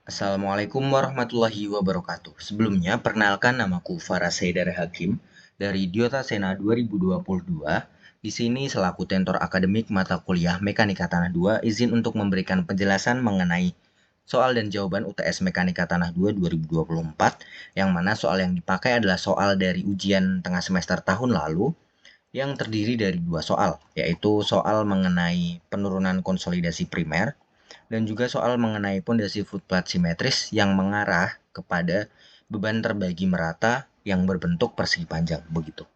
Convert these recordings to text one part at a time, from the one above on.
Assalamualaikum warahmatullahi wabarakatuh. Sebelumnya, perkenalkan namaku Farah Saidar Hakim dari Diota Sena 2022. Di sini selaku tentor akademik mata kuliah Mekanika Tanah 2, izin untuk memberikan penjelasan mengenai soal dan jawaban UTS Mekanika Tanah 2 2024, yang mana soal yang dipakai adalah soal dari ujian tengah semester tahun lalu yang terdiri dari dua soal, yaitu soal mengenai penurunan konsolidasi primer dan juga soal mengenai pondasi footplate simetris yang mengarah kepada beban terbagi merata yang berbentuk persegi panjang begitu.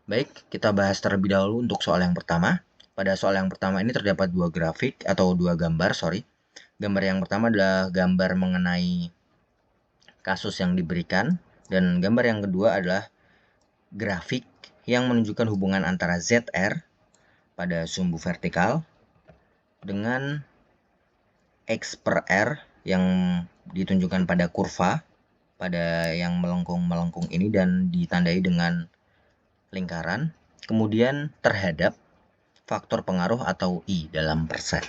Baik, kita bahas terlebih dahulu untuk soal yang pertama. Pada soal yang pertama ini terdapat dua grafik atau dua gambar, Gambar yang pertama adalah gambar mengenai kasus yang diberikan, dan gambar yang kedua adalah grafik yang menunjukkan hubungan antara ZR pada sumbu vertikal dengan X per R yang ditunjukkan pada kurva pada yang melengkung-melengkung ini dan ditandai dengan lingkaran, kemudian terhadap faktor pengaruh atau I dalam persen.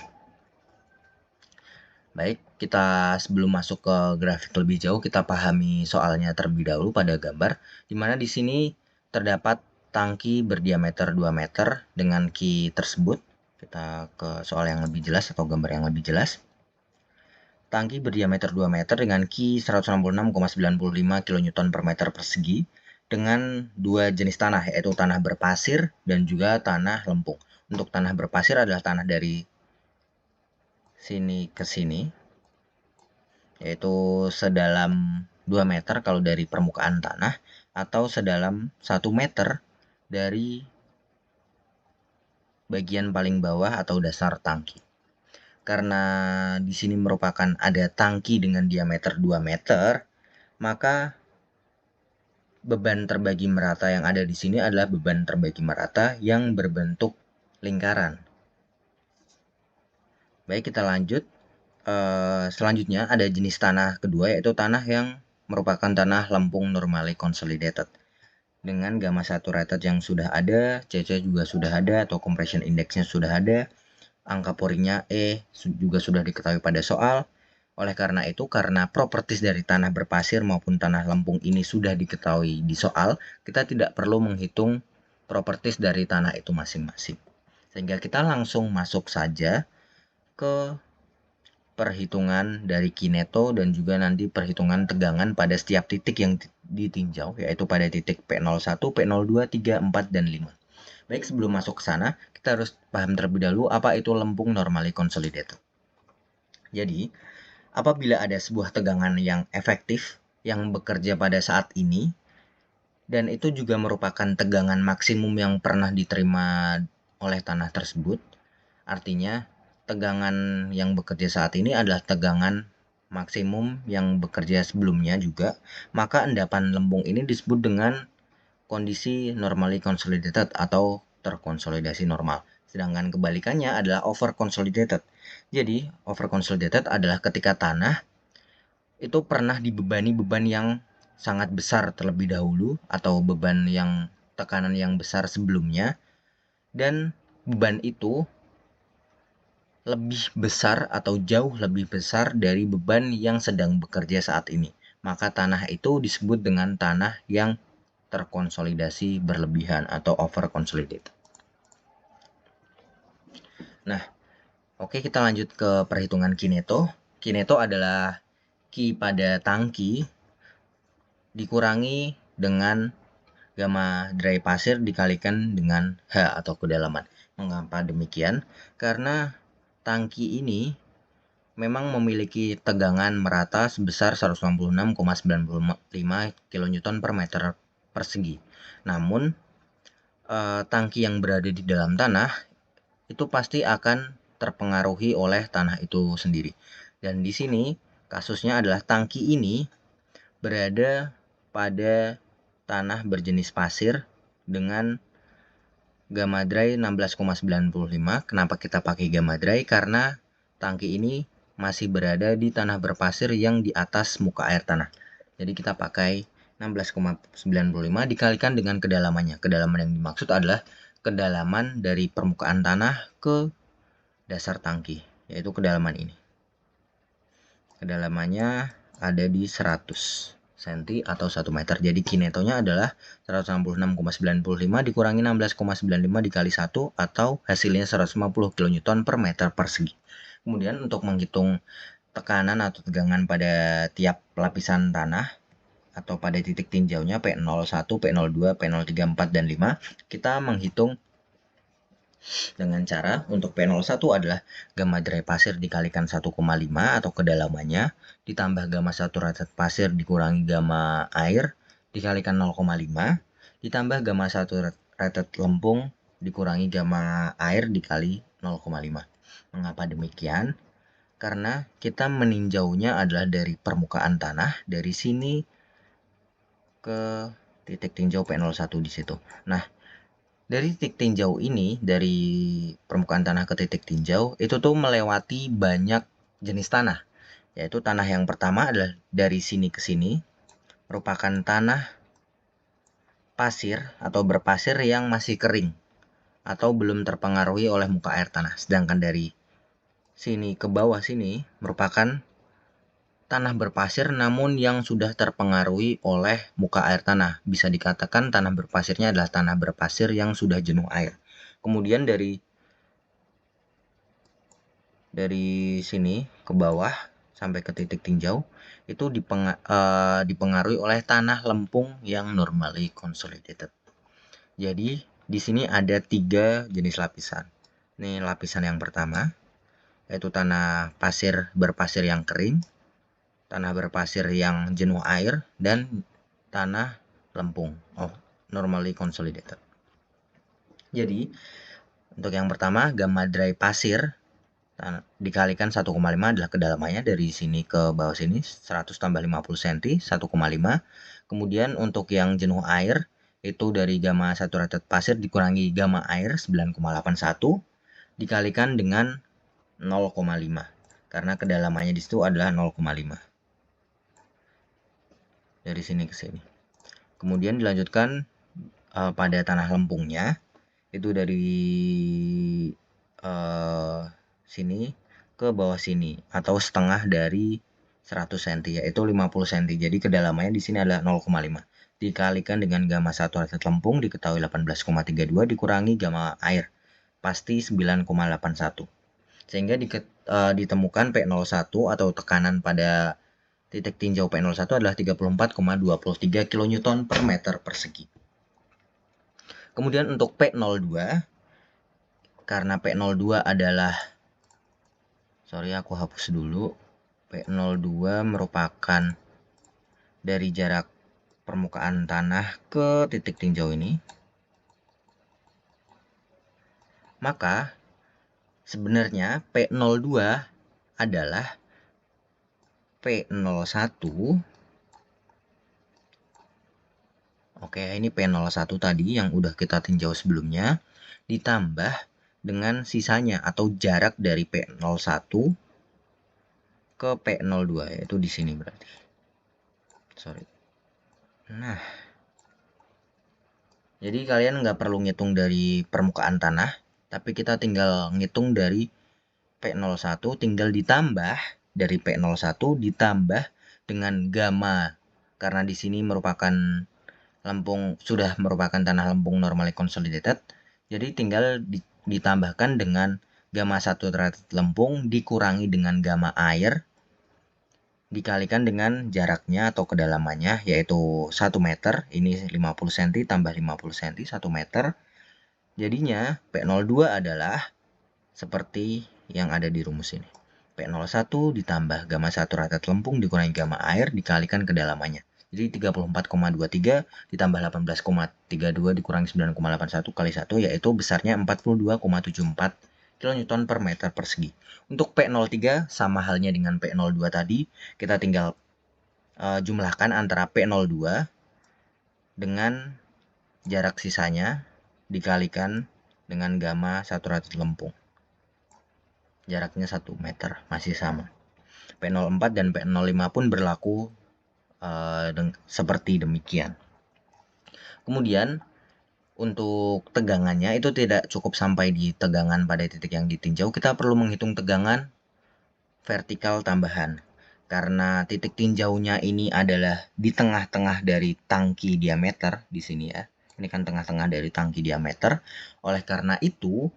Baik, kita sebelum masuk ke grafik lebih jauh, kita pahami soalnya terlebih dahulu pada gambar, di mana di sini terdapat tangki berdiameter 2 meter dengan ki tersebut. Kita ke soal yang lebih jelas atau gambar yang lebih jelas. Tangki berdiameter 2 meter dengan ki 166,95 kN per meter persegi dengan dua jenis tanah, yaitu tanah berpasir dan juga tanah lempung. Untuk tanah berpasir adalah tanah dari sini ke sini, yaitu sedalam 2 meter kalau dari permukaan tanah, atau sedalam 1 meter dari bagian paling bawah atau dasar tangki. Karena di sini merupakan ada tangki dengan diameter 2 meter, maka beban terbagi merata yang ada di sini adalah beban terbagi merata yang berbentuk lingkaran. Baik, kita lanjut. Selanjutnya ada jenis tanah kedua, yaitu tanah yang merupakan tanah lempung normally consolidated dengan gamma saturated yang sudah ada, CC juga sudah ada atau compression indexnya sudah ada, angka poringnya E juga sudah diketahui pada soal. Oleh karena itu, karena properties dari tanah berpasir maupun tanah lempung ini sudah diketahui di soal, kita tidak perlu menghitung properties dari tanah itu masing-masing. Sehingga kita langsung masuk saja ke perhitungan dari kineto dan juga nanti perhitungan tegangan pada setiap titik yang ditinjau, yaitu pada titik P01, P02, 3, 4, dan 5. Baik, sebelum masuk ke sana, kita harus paham terlebih dahulu apa itu lempung normally consolidated. Jadi, apabila ada sebuah tegangan yang efektif yang bekerja pada saat ini, dan itu juga merupakan tegangan maksimum yang pernah diterima oleh tanah tersebut, artinya tegangan yang bekerja saat ini adalah tegangan maksimum yang bekerja sebelumnya juga, maka endapan lempung ini disebut dengan kondisi normally consolidated atau terkonsolidasi normal. Sedangkan kebalikannya adalah over consolidated. Jadi, over consolidated adalah ketika tanah itu pernah dibebani beban yang sangat besar terlebih dahulu atau beban yang tekanan yang besar sebelumnya, dan beban itu lebih besar atau jauh lebih besar dari beban yang sedang bekerja saat ini. Maka tanah itu disebut dengan tanah yang terkonsolidasi berlebihan atau over consolidated. Nah, oke, kita lanjut ke perhitungan kineto. Kineto adalah ki pada tangki dikurangi dengan gamma dry pasir dikalikan dengan H atau kedalaman. Mengapa demikian? Karena tangki ini memang memiliki tegangan merata sebesar 196,95 kN per meter persegi. Namun, tangki yang berada di dalam tanah itu pasti akan terpengaruhi oleh tanah itu sendiri. Dan di sini kasusnya adalah tangki ini berada pada tanah berjenis pasir dengan gamma dry 16,95. Kenapa kita pakai gamma dry? Karena tangki ini masih berada di tanah berpasir yang di atas muka air tanah. Jadi kita pakai 16,95 dikalikan dengan kedalamannya. Kedalaman yang dimaksud adalah kedalaman dari permukaan tanah ke dasar tangki, yaitu kedalaman ini. kedalamannya ada di 100 cm atau 1 meter. Jadi kinetonya adalah 166,95 dikurangi 16,95 dikali 1 atau hasilnya 150 kN per meter persegi. Kemudian untuk menghitung tekanan atau tegangan pada tiap lapisan tanah atau pada titik tinjaunya P01, P02, P034, dan 5, kita menghitung dengan cara untuk P01 adalah gamma derai pasir dikalikan 1,5 atau kedalamannya ditambah gamma saturated pasir dikurangi gamma air dikalikan 0,5 ditambah gamma saturated lempung dikurangi gamma air dikali 0,5. Mengapa demikian? Karena kita meninjaunya adalah dari permukaan tanah dari sini ke titik tinjau P01 di situ. Nah, dari titik tinjau ini, dari permukaan tanah ke titik tinjau, itu tuh melewati banyak jenis tanah. Yaitu tanah yang pertama adalah dari sini ke sini, merupakan tanah pasir atau berpasir yang masih kering atau belum terpengaruhi oleh muka air tanah. Sedangkan dari sini ke bawah sini merupakan tanah berpasir namun yang sudah terpengaruhi oleh muka air tanah. Bisa dikatakan tanah berpasirnya adalah tanah berpasir yang sudah jenuh air. Kemudian dari sini ke bawah sampai ke titik tinjau itu dipengaruhi oleh tanah lempung yang normally consolidated. Jadi di sini ada 3 jenis lapisan. Ini lapisan yang pertama yaitu tanah pasir berpasir yang kering, tanah berpasir yang jenuh air, dan tanah lempung normally consolidated. Jadi untuk yang pertama gamma derai pasir dikalikan 1,5 adalah kedalamannya dari sini ke bawah sini 100 tambah 50 cm 1,5. Kemudian untuk yang jenuh air itu dari gamma saturated pasir dikurangi gamma air 9,81 dikalikan dengan 0,5 karena kedalamannya di situ adalah 0,5 dari sini ke sini. Kemudian dilanjutkan pada tanah lempungnya itu dari sini ke bawah sini atau setengah dari 100 cm yaitu 50 cm. Jadi kedalamannya di sini adalah 0,5 dikalikan dengan gamma saturated lempung diketahui 18,32 dikurangi gamma air pasti 9,81 sehingga ditemukan P01 atau tekanan pada titik tinjau P01 adalah 34,23 kN per meter persegi. Kemudian untuk P02 karena P02 adalah aku hapus dulu. P02 merupakan dari jarak permukaan tanah ke titik tinjau ini. Maka sebenarnya P02 adalah P01. Oke, ini P01 tadi yang udah kita tinjau sebelumnya ditambah dengan sisanya atau jarak dari P01 ke P02 yaitu di sini berarti. Nah, jadi kalian nggak perlu ngitung dari permukaan tanah, tapi kita tinggal ngitung dari P01 tinggal ditambah dari P01 ditambah dengan gamma karena di sini merupakan sudah merupakan tanah lempung normally consolidated. Jadi tinggal ditambahkan dengan gamma saturated lempung dikurangi dengan gamma air dikalikan dengan jaraknya atau kedalamannya yaitu 1 meter. Ini 50 cm tambah 50 cm 1 meter. Jadinya P02 adalah seperti yang ada di rumus ini. P01 ditambah gamma saturated lempung dikurangi gamma air dikalikan kedalamannya. Jadi 34,23 ditambah 18,32 dikurangi 9,81 kali 1 yaitu besarnya 42,74 kN per meter persegi. Untuk P03 sama halnya dengan P02 tadi, kita tinggal jumlahkan antara P02 dengan jarak sisanya dikalikan dengan gamma saturated lempung. Jaraknya 1 meter, masih sama. P04 dan P05 pun berlaku seperti demikian. Kemudian untuk tegangannya itu tidak cukup sampai di tegangan pada titik yang ditinjau, kita perlu menghitung tegangan vertikal tambahan. karena titik tinjaunya ini adalah di tengah-tengah dari tangki diameter di sini ya. Ini kan tengah-tengah dari tangki diameter. Oleh karena itu,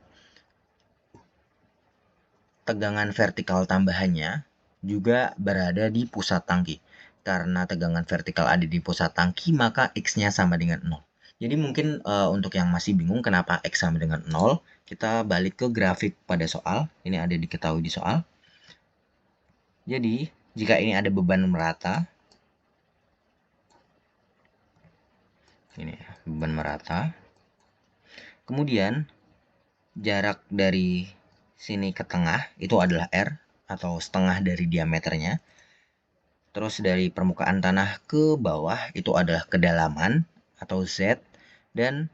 tegangan vertikal tambahannya juga berada di pusat tangki. Karena tegangan vertikal ada di pusat tangki, maka X-nya sama dengan 0. Jadi mungkin untuk yang masih bingung kenapa X sama dengan 0, kita balik ke grafik pada soal. Ini ada diketahui di soal. Jadi, jika ini ada beban merata, ini beban merata. Kemudian, jarak dari sini ke tengah itu adalah R, atau setengah dari diameternya. Terus dari permukaan tanah ke bawah itu adalah kedalaman atau Z, dan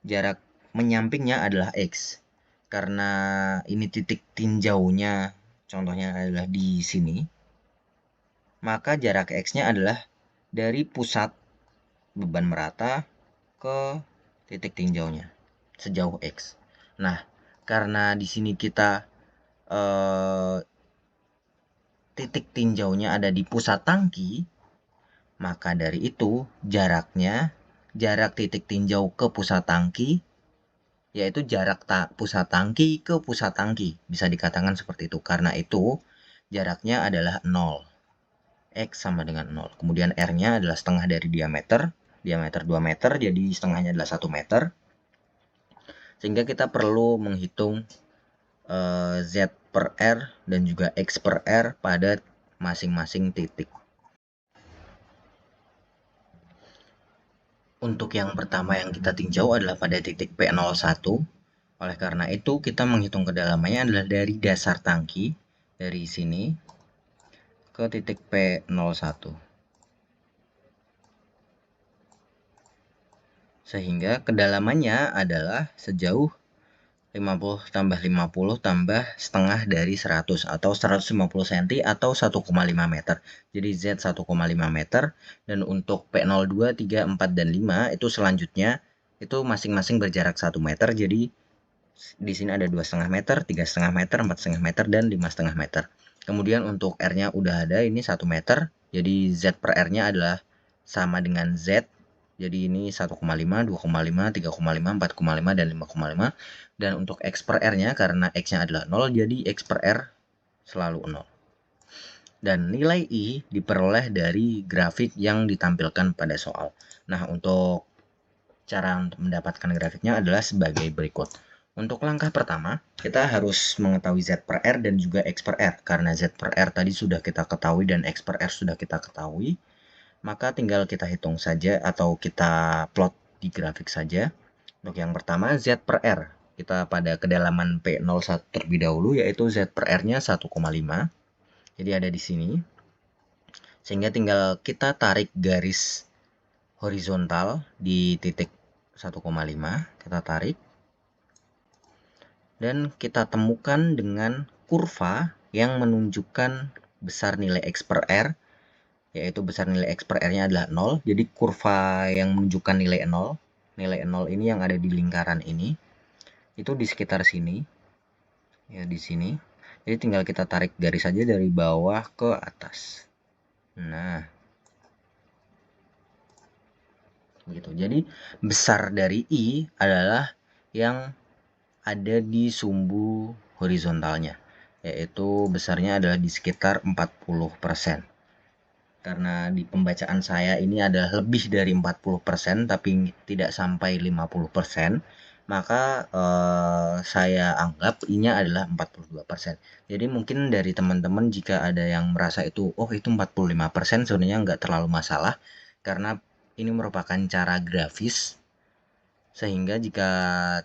jarak menyampingnya adalah X. Karena ini titik tinjaunya contohnya adalah di sini, maka jarak X-nya adalah dari pusat beban merata ke titik tinjaunya sejauh X. Nah, karena di sini kita titik tinjaunya ada di pusat tangki, maka dari itu jarak titik tinjau ke pusat tangki yaitu jarak pusat tangki ke pusat tangki. Bisa dikatakan seperti itu. Karena itu jaraknya adalah 0. X sama dengan 0. Kemudian R-nya adalah setengah dari diameter. Diameter 2 meter, jadi setengahnya adalah 1 meter. Sehingga kita perlu menghitung Z per R dan juga X per R pada masing-masing titik. Untuk yang pertama yang kita tinjau adalah pada titik P01. Oleh karena itu, kita menghitung kedalamannya adalah dari dasar tangki, dari sini, ke titik P01. Sehingga kedalamannya adalah sejauh 50 tambah 50 tambah setengah dari 100 atau 150 cm atau 1,5 meter. Jadi Z 1,5 meter, dan untuk P02, 3, 4, dan 5 itu selanjutnya itu masing-masing berjarak 1 meter. Jadi di sini ada 2,5 meter, 3,5 meter, 4,5 meter, dan 5,5 meter. Kemudian untuk R-nya udah ada, ini 1 meter. Jadi Z per R-nya adalah sama dengan Z. Jadi ini 1,5, 2,5, 3,5, 4,5, dan 5,5. Dan untuk X per R-nya, karena X-nya adalah 0, jadi X per R selalu 0. Dan nilai I diperoleh dari grafik yang ditampilkan pada soal. Nah, untuk cara untuk mendapatkan grafiknya adalah sebagai berikut. Untuk langkah pertama, kita harus mengetahui Z per R dan juga X per R. Karena Z per R tadi sudah kita ketahui dan X per R sudah kita ketahui, maka tinggal kita hitung saja atau kita plot di grafik saja. Untuk yang pertama, Z per R. Kita pada kedalaman P01 terlebih dahulu, yaitu Z per R-nya 1,5. Jadi ada di sini. Sehingga tinggal kita tarik garis horizontal di titik 1,5. Kita tarik. Dan kita temukan dengan kurva yang menunjukkan besar nilai X per R, yaitu besar nilai X per R-nya adalah 0. Jadi kurva yang menunjukkan nilai 0 ini yang ada di lingkaran ini, itu di sekitar sini, ya di sini. Jadi tinggal kita tarik garis saja dari bawah ke atas. Nah, gitu. Jadi besar dari I adalah yang ada di sumbu horizontalnya, yaitu besarnya adalah di sekitar 40%. Karena di pembacaan saya ini adalah lebih dari 40%, tapi tidak sampai 50%, maka saya anggap I-nya adalah 42%. Jadi mungkin dari teman-teman jika ada yang merasa itu, oh itu 45%, sebenarnya nggak terlalu masalah, karena ini merupakan cara grafis. Sehingga jika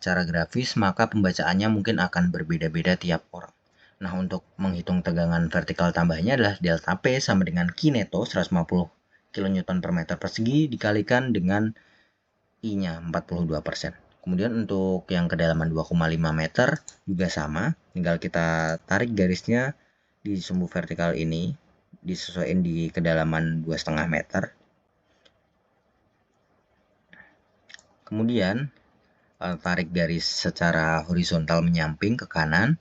cara grafis, maka pembacaannya mungkin akan berbeda-beda tiap orang. Nah, untuk menghitung tegangan vertikal tambahnya adalah delta P sama dengan kineto 150 kN per meter persegi dikalikan dengan I-nya 42%. Kemudian untuk yang kedalaman 2,5 meter juga sama, tinggal kita tarik garisnya di sumbu vertikal ini, disesuaikan di kedalaman 2,5 meter. Kemudian tarik garis secara horizontal menyamping ke kanan,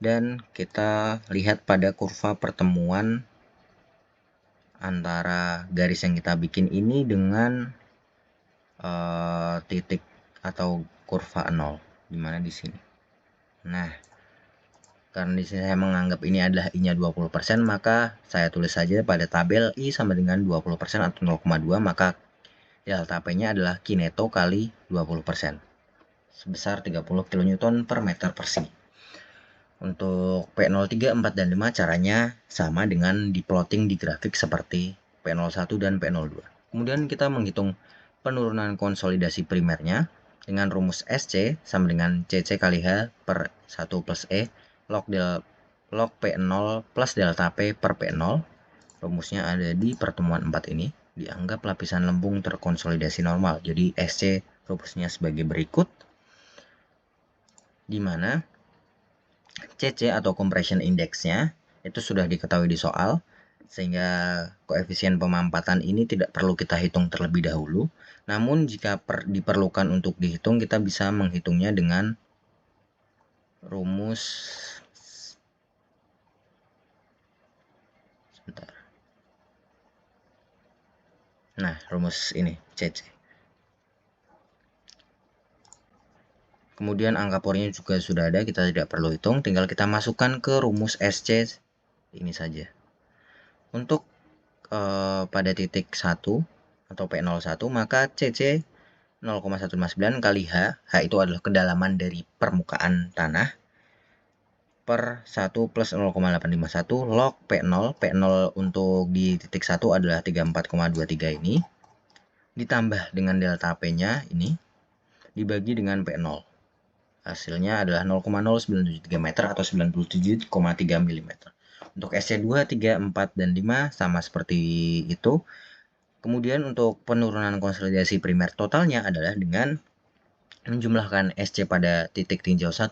dan kita lihat pada kurva pertemuan antara garis yang kita bikin ini dengan titik atau kurva 0, dimana di sini. Nah, karena di sini saya menganggap ini adalah I-nya 20%, maka saya tulis saja pada tabel I sama dengan 20% atau 0,2, maka delta P-nya adalah kineto kali 20%, sebesar 30 kN per meter persegi. Untuk P0, 3, 4, dan 5 caranya sama dengan diplotting di grafik seperti P01 dan P02. Kemudian kita menghitung penurunan konsolidasi primernya dengan rumus SC sama dengan CC kali H per 1 plus E log P0 plus delta P per P0. Rumusnya ada di pertemuan 4 ini. Dianggap lapisan lempung terkonsolidasi normal. Jadi SC rumusnya sebagai berikut, di mana CC atau compression index-nya itu sudah diketahui di soal, sehingga koefisien pemampatan ini tidak perlu kita hitung terlebih dahulu. Namun jika diperlukan untuk dihitung, kita bisa menghitungnya dengan rumus rumus ini CC. Kemudian angka pornya juga sudah ada, kita tidak perlu hitung, tinggal kita masukkan ke rumus SC ini saja. Untuk pada titik 1 atau P01, maka CC 0,159 kali H itu adalah kedalaman dari permukaan tanah, per 1 plus 0,851 log P0. P0 untuk di titik 1 adalah 34,23 ini, ditambah dengan delta P-nya ini, dibagi dengan P0. Hasilnya adalah 0,0973 meter atau 97,3 mm. Untuk SC2, 3, 4, dan 5 sama seperti itu. Kemudian untuk penurunan konsolidasi primer totalnya adalah dengan menjumlahkan SC pada titik tinjau 1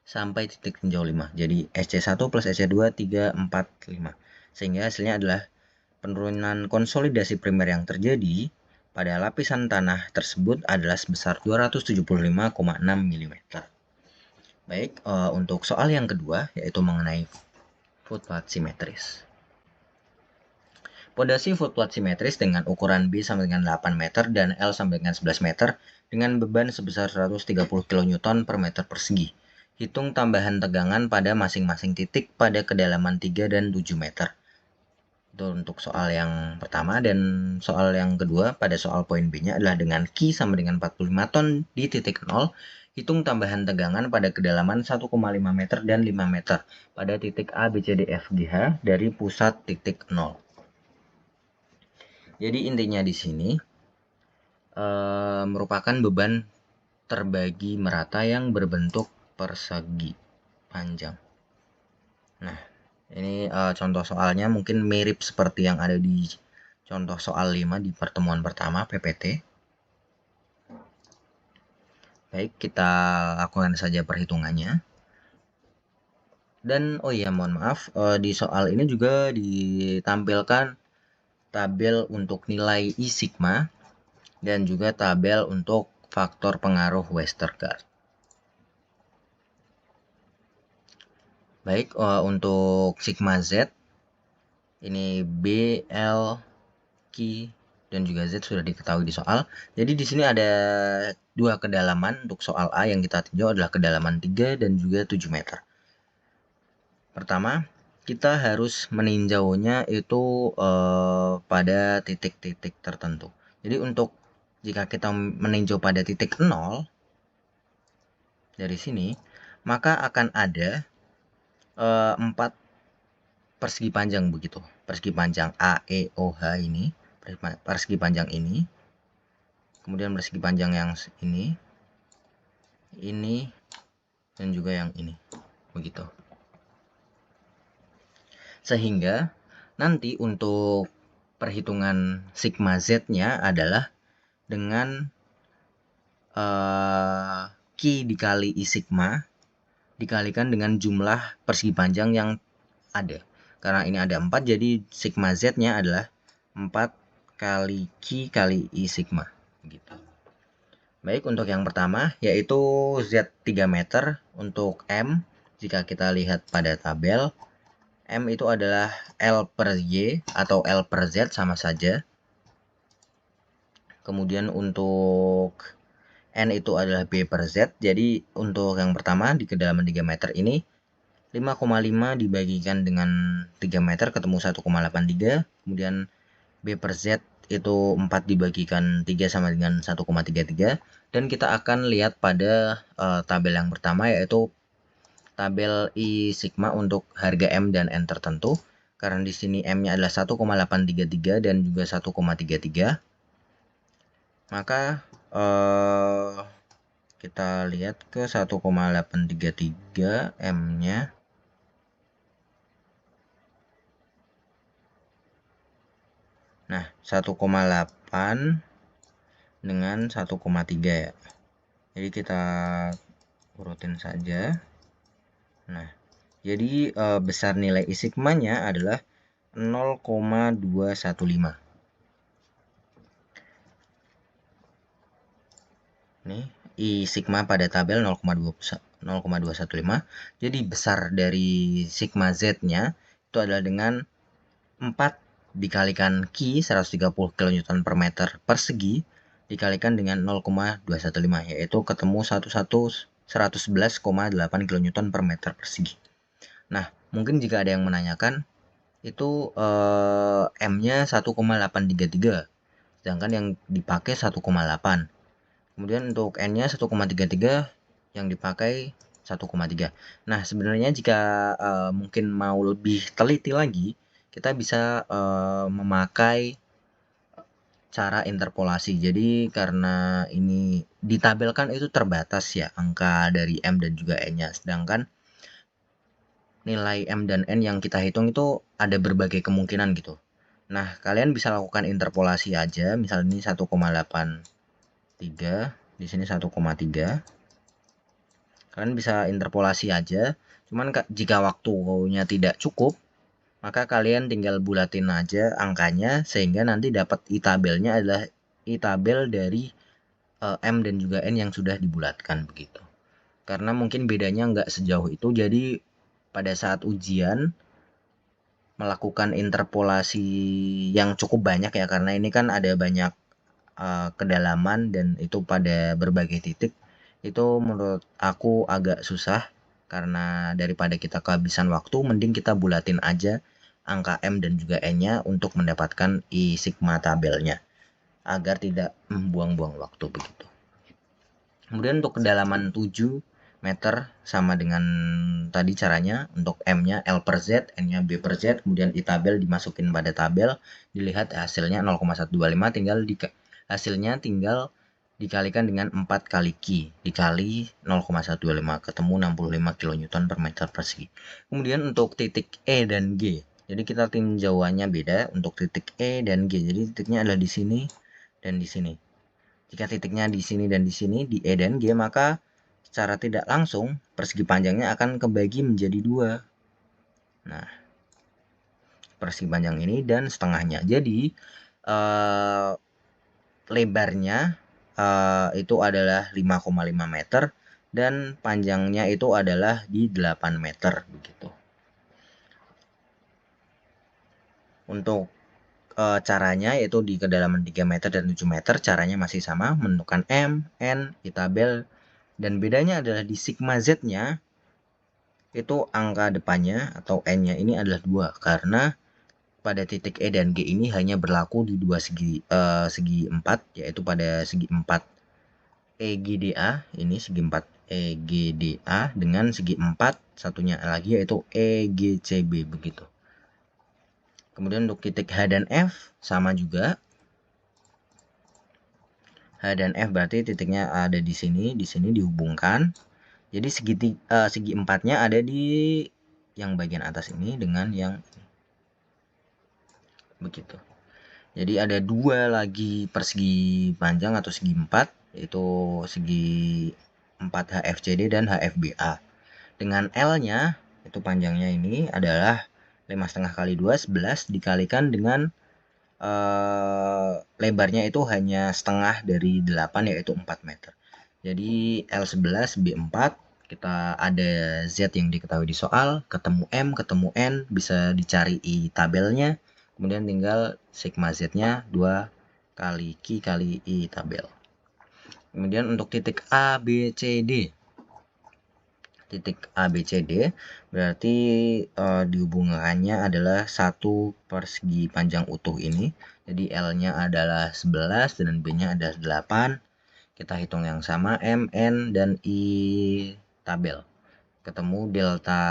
sampai titik tinjau 5. Jadi SC1 plus SC2, 3, 4, 5. Sehingga hasilnya adalah penurunan konsolidasi primer yang terjadi pada lapisan tanah tersebut adalah sebesar 275,6 mm. Baik, untuk soal yang kedua yaitu mengenai footpath simetris. Pondasi footpath simetris dengan ukuran B sama dengan 8 meter dan L sama dengan 11 meter dengan beban sebesar 130 kN per meter persegi. Hitung tambahan tegangan pada masing-masing titik pada kedalaman 3 dan 7 meter. Itu untuk soal yang pertama, dan soal yang kedua pada soal poin B-nya adalah dengan Q sama dengan 45 ton di titik 0. Hitung tambahan tegangan pada kedalaman 1,5 meter dan 5 meter pada titik A, B, C, D, F, G, H dari pusat titik 0. Jadi intinya di sini merupakan beban terbagi merata yang berbentuk persegi panjang. Nah, ini contoh soalnya mungkin mirip seperti yang ada di contoh soal 5 di pertemuan pertama PPT. Baik, kita lakukan saja perhitungannya. Dan oh iya, mohon maaf, di soal ini juga ditampilkan tabel untuk nilai I sigma dan juga tabel untuk faktor pengaruh Westergaard. Baik, untuk sigma Z ini B, L, Q, dan juga Z sudah diketahui di soal. Jadi di sini ada dua kedalaman. Untuk soal A yang kita tinjau adalah kedalaman 3 dan juga 7 meter. Pertama, kita harus meninjaunya itu pada titik-titik tertentu. Jadi untuk jika kita meninjau pada titik 0 dari sini, maka akan ada 4 persegi panjang begitu. Persegi panjang A, E, O, H ini, persegi panjang ini. Kemudian persegi panjang yang ini, dan juga yang ini. Begitu. Sehingga nanti untuk perhitungan sigma Z-nya adalah dengan Q dikali I sigma dikalikan dengan jumlah persegi panjang yang ada. Karena ini ada 4, jadi sigma Z-nya adalah 4 kali Q kali I sigma. Gitu. Baik, untuk yang pertama yaitu Z 3 meter. Untuk M, jika kita lihat pada tabel, M itu adalah L per Y atau L per Z sama saja. Kemudian untuk N itu adalah B per Z. Jadi untuk yang pertama di kedalaman 3 meter ini 5,5 dibagikan dengan 3 meter ketemu 1,83. Kemudian B per Z itu 4 dibagikan 3 sama dengan 1,33. Dan kita akan lihat pada tabel yang pertama, yaitu tabel I sigma untuk harga M dan N tertentu. Karena di sini M-nya adalah 1,833 dan juga 1,33. Maka kita lihat ke 1,833 M-nya. Nah, 1,8 dengan 1,3 ya. Jadi kita urutin saja. Nah, jadi besar nilai I sigma-nya adalah 0,215. Nih, I sigma pada tabel 0,215. Jadi besar dari sigma Z-nya itu adalah dengan 4 dikalikan Q 130 kN per meter persegi dikalikan dengan 0,215, yaitu ketemu 111,8 kN per meter persegi. Nah, mungkin jika ada yang menanyakan, itu M-nya 1,833, sedangkan yang dipakai 1,8. Kemudian untuk N-nya 1,33, yang dipakai 1,3. Nah, sebenarnya jika mungkin mau lebih teliti lagi, kita bisa memakai cara interpolasi. Jadi karena ini ditabelkan itu terbatas ya angka dari M dan juga N-nya, sedangkan nilai M dan N yang kita hitung itu ada berbagai kemungkinan gitu. Nah, kalian bisa lakukan interpolasi aja. Misal ini 1,83, di sini 1,3. Kalian bisa interpolasi aja. Cuman jika waktunya tidak cukup, maka kalian tinggal bulatin aja angkanya sehingga nanti dapat I tabelnya adalah I tabel dari M dan juga N yang sudah dibulatkan begitu. Karena mungkin bedanya nggak sejauh itu, jadi pada saat ujian melakukan interpolasi yang cukup banyak ya, karena ini kan ada banyak kedalaman dan itu pada berbagai titik, itu menurut aku agak susah. Karena daripada kita kehabisan waktu, mending kita bulatin aja angka M dan juga N-nya untuk mendapatkan I sigma tabelnya, agar tidak membuang-buang waktu begitu. Kemudian untuk kedalaman 7 meter sama dengan tadi caranya. Untuk M-nya L per Z, N-nya B per Z, kemudian I tabel dimasukin pada tabel, dilihat hasilnya 0,125, hasilnya tinggal dikalikan dengan 4 kali Q dikali 0,125, ketemu 65 kN per meter persegi. Kemudian untuk titik E dan G, jadi kita tinjauannya beda untuk titik E dan G. Jadi titiknya adalah di sini dan di sini. Jika titiknya di sini dan di sini, di E dan G, maka secara tidak langsung persegi panjangnya akan kebagi menjadi 2. Nah, persegi panjang ini dan setengahnya. Jadi lebarnya itu adalah 5,5 meter dan panjangnya itu adalah di 8 meter begitu. Untuk caranya yaitu di kedalaman 3 meter dan 7 meter caranya masih sama, menentukan M, N, I tabel, dan bedanya adalah di sigma Z-nya itu angka depannya atau N-nya ini adalah 2, karena pada titik E dan G ini hanya berlaku di dua segi 4, yaitu pada segi 4 EGDA, ini segi 4 EGDA dengan segi 4 satunya lagi yaitu EGCB begitu. Kemudian untuk titik H dan F sama juga. H dan F berarti titiknya ada di sini dihubungkan. Jadi segi 4-nya ada di yang bagian atas ini dengan yang ini. Begitu. Jadi ada 2 lagi persegi panjang atau segi 4, yaitu segi 4 HFCD dan HFBA. Dengan L-nya itu panjangnya ini adalah 5,5 kali 2, 11 dikalikan dengan lebarnya itu hanya setengah dari 8, yaitu 4 meter. Jadi L11 B4 kita ada Z yang diketahui di soal, ketemu M, ketemu N, bisa dicari I tabelnya, kemudian tinggal sigma Z-nya 2 kali Q kali I tabel. Kemudian untuk titik A, B, C, D. Titik A, B, C, D berarti dihubungannya adalah satu persegi panjang utuh ini. Jadi L-nya adalah 11 dan B-nya adalah 8. Kita hitung yang sama, M, N, dan I tabel. Ketemu delta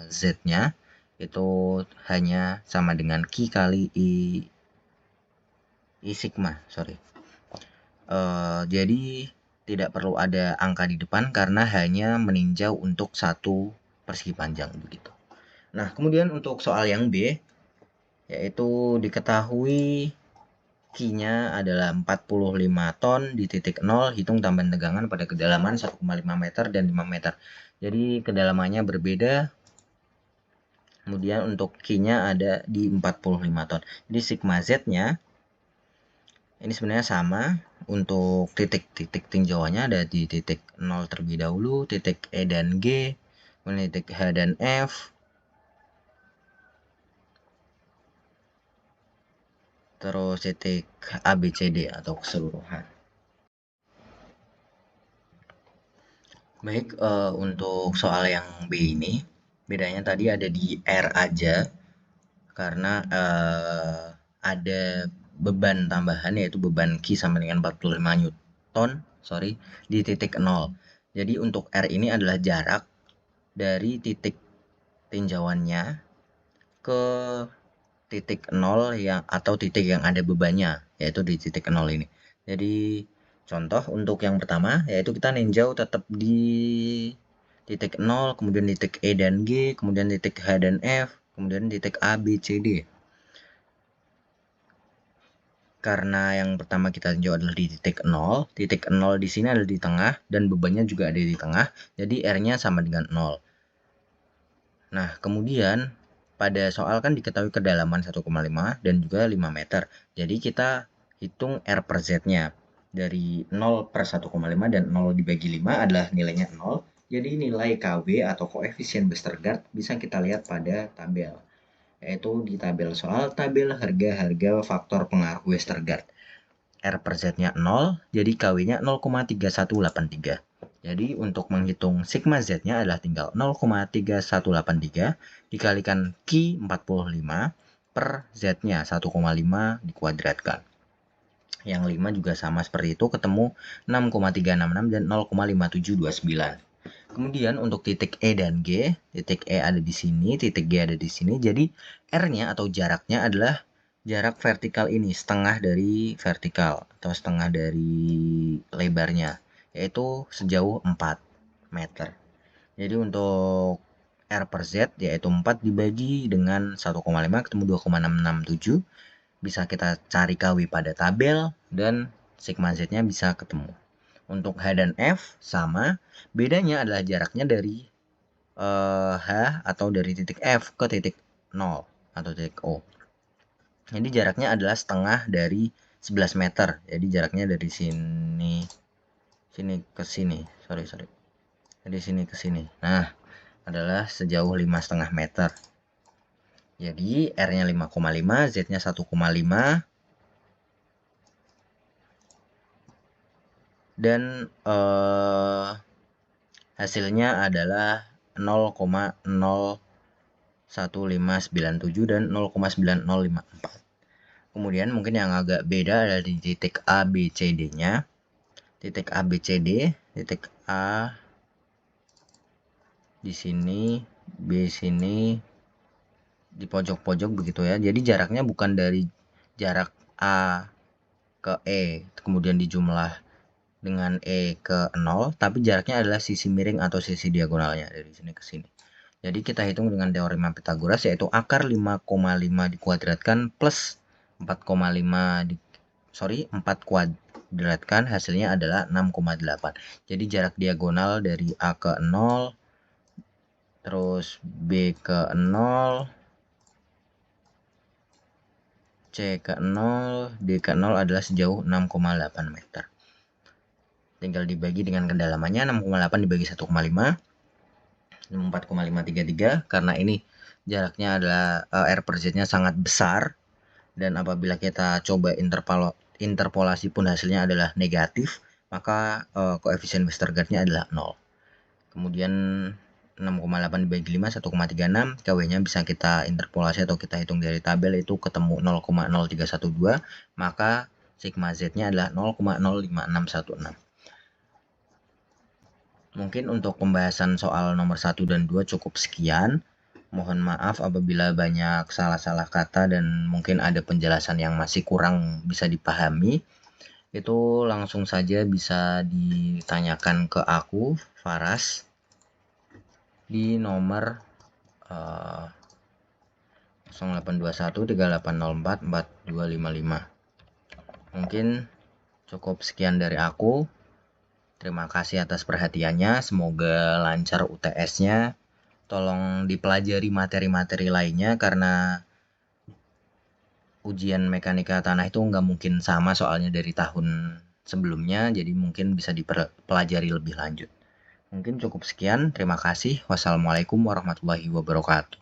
Z-nya itu hanya sama dengan Q kali I sigma, sorry. Jadi tidak perlu ada angka di depan karena hanya meninjau untuk satu persegi panjang begitu. Nah, kemudian untuk soal yang B, yaitu diketahui Q-nya adalah 45 ton di titik 0, hitung tambahan tegangan pada kedalaman 1,5 meter dan 5 meter. Jadi kedalamannya berbeda. Kemudian untuk Q-nya ada di 45 ton. Jadi sigma Z-nya ini sebenarnya sama. Untuk titik-titik tinjauannya ada di titik 0 terlebih dahulu, titik E dan G, kemudian titik H dan F, terus titik A, B, C, D atau keseluruhan. Baik, untuk soal yang B ini, bedanya tadi ada di R aja, karena ada beban tambahan, yaitu beban Q sama dengan 45 Newton, di titik 0. Jadi untuk R ini adalah jarak dari titik tinjauannya ke titik 0 yang atau titik yang ada bebannya, yaitu di titik 0 ini. Jadi contoh untuk yang pertama, yaitu kita ninjau tetap di titik 0, kemudian titik E dan G, kemudian titik H dan F, kemudian titik A, B, C, D. Karena yang pertama kita tinjau adalah di titik 0 di sini ada di tengah, dan bebannya juga ada di tengah, jadi R-nya sama dengan 0. Nah, kemudian pada soal kan diketahui kedalaman 1,5 dan juga 5 meter. Jadi kita hitung R per Z-nya. Dari 0 per 1,5 dan 0 dibagi 5 adalah nilainya 0. Jadi nilai KW atau koefisien Westergaard bisa kita lihat pada tabel. Yaitu di tabel soal, tabel harga-harga faktor pengaruh Westergaard. R per Z-nya 0, jadi KW-nya 0,3183. Jadi untuk menghitung sigma Z-nya adalah tinggal 0,3183 dikalikan Q 45 per Z-nya 1,5 dikuadratkan. Yang 5 juga sama seperti itu, ketemu 6,366 dan 0,5729. Kemudian untuk titik E dan G, titik E ada di sini, titik G ada di sini. Jadi R-nya atau jaraknya adalah jarak vertikal ini, setengah dari vertikal atau setengah dari lebarnya, yaitu sejauh 4 meter. Jadi untuk R per Z yaitu 4 dibagi dengan 1,5 ketemu 2,667. Bisa kita cari KW pada tabel dan sigma Z-nya bisa ketemu. Untuk H dan F sama, bedanya adalah jaraknya dari H atau dari titik F ke titik 0 atau titik O. Jadi jaraknya adalah setengah dari 11 meter. Jadi jaraknya dari sini ke sini. Sorry. Dari sini ke sini. Nah, adalah sejauh 5,5 meter. Jadi R-nya 5,5, Z-nya 1,5. Dan hasilnya adalah 0,01597 dan 0,9054. Kemudian mungkin yang agak beda adalah di titik A, B, C, D-nya. Titik A, B, C, D, titik A di sini, B sini, di pojok-pojok begitu ya. Jadi jaraknya bukan dari jarak A ke E, kemudian dijumlah dengan E ke 0, tapi jaraknya adalah sisi miring atau sisi diagonalnya dari sini ke sini. Jadi kita hitung dengan teorema Pythagoras, yaitu akar 5,5 dikuadratkan plus 4,5 4 kuadratkan, hasilnya adalah 6,8. Jadi jarak diagonal dari A ke 0, terus B ke 0, C ke 0, D ke 0 adalah sejauh 6,8 meter. tinggal dibagi dengan kedalamannya 6,8 dibagi 1,5, 4,533, karena ini jaraknya adalah R per Z-nya sangat besar, dan apabila kita coba interpolasi pun hasilnya adalah negatif, maka koefisien Westergaard-nya adalah 0. Kemudian 6,8 dibagi 5, 1,36, KW-nya bisa kita interpolasi atau kita hitung dari tabel, itu ketemu 0,0312, maka sigma Z-nya adalah 0,05616. Mungkin untuk pembahasan soal nomor 1 dan 2 cukup sekian. Mohon maaf apabila banyak salah-salah kata dan mungkin ada penjelasan yang masih kurang bisa dipahami. Itu langsung saja bisa ditanyakan ke aku, Faras, di nomor 082138044255. Mungkin cukup sekian dari aku. Terima kasih atas perhatiannya. Semoga lancar UTS-nya. Tolong dipelajari materi-materi lainnya, karena ujian mekanika tanah itu nggak mungkin sama soalnya dari tahun sebelumnya, jadi mungkin bisa dipelajari lebih lanjut. Mungkin cukup sekian. Terima kasih. Wassalamualaikum warahmatullahi wabarakatuh.